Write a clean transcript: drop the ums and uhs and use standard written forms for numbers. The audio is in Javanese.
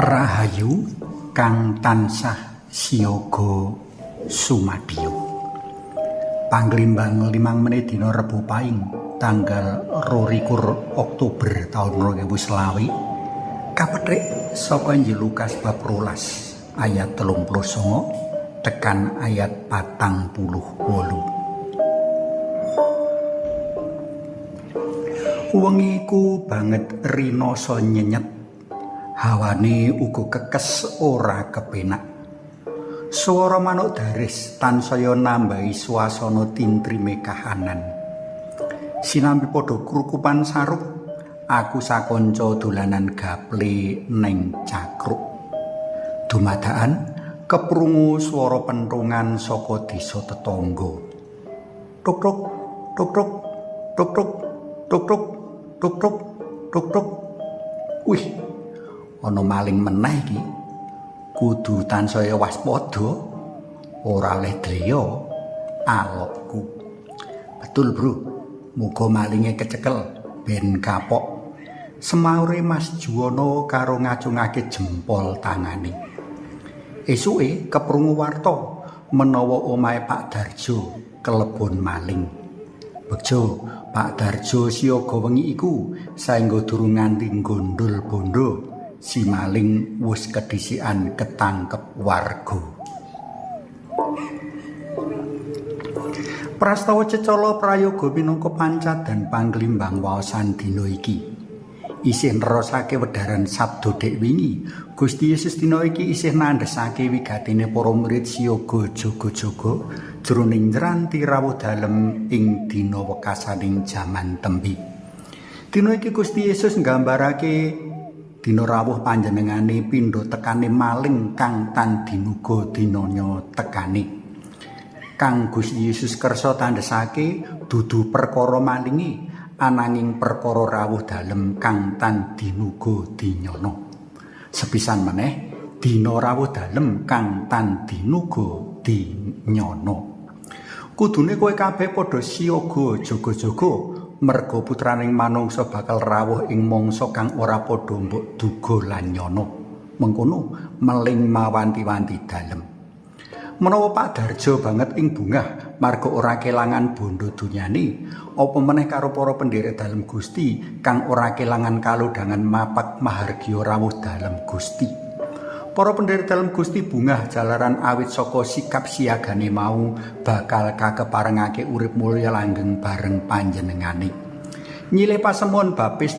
Rahayu kang tansah siyaga sumadya. Panglimbang 5 menit dina Rebo Pahing tanggal 22 Oktober taun 2020 kapethik saka Injil Lukas bab 12 ayat 39 tekan ayat 48. Wengi iku banget rinoso nyenyet, hawane uga kekes ora kepenak. Swara manuk daris tansaya nambahi swasana tintrime kahanan. Sinambi padha krukupan saruk, aku sakonco dolanan gaple neng cakruk. Dumadakan keprungu swara pentungan saka desa tetangga. Tuk tuk tuk tuk tuk tuk tuk tuk tuk tuk tuk tuk. Wih, ana maling meneh iki. Kudu tansaya waspada, ora leh dreya alokku. Betul, Bro. Muga malinge kecekel ben kapok. Semaure Mas Juwono karo ngacungake jempol tangane. Esuke keprungu warta menawa omahe Pak Darjo kelebon maling. Bejo, Pak Darjo siaga wengi iku saengga durung nganti gondol bondo. Si maling wis kedhisikan ketangkep warga. Prastawa cecala prayoga minangka pancadan panglimbang waosan dina iki. Isih nerosake wedharan sabda dek wingi, Gusti Yesus dina iki isih nandhesake wigatine para murid siaga jaga-jaga jroning njranti rawuh dalem ing dina wekasaning jaman tembi. Dina iki Gusti Yesus nggambarake dina rawuh panjenengane pindha tekane maling kang tan dinuga dinanya tekane. Kang Gusti Yesus kersa tandhesake dudu perkara malinge, ananging perkara rawuh dalem kang tan dinuga dinyana. Sepisan meneh dina rawuh dalem kang tan dinuga dinyana. Kudune kowe kabeh padha siaga jaga-jaga. Merga putraning manungsa bakal rawuh ing mangsa kang ora padha mbok duga lan nyana. Mengkono meling mawanti-wanti dalem. Menawa Pak Darjo banget ing bungah marga ora kelangan bondo dunyane, apa meneh karo para pendherek dalem Gusti kang ora kelangan kalodhangan mapak mahargya rawuh dalem Gusti. Para pendherek dalem Gusti bungah jalaran awit saka sikap siagane mau bakal kakeparengake urip mulya langgeng bareng panjenengane. Nyilih pasemon baptis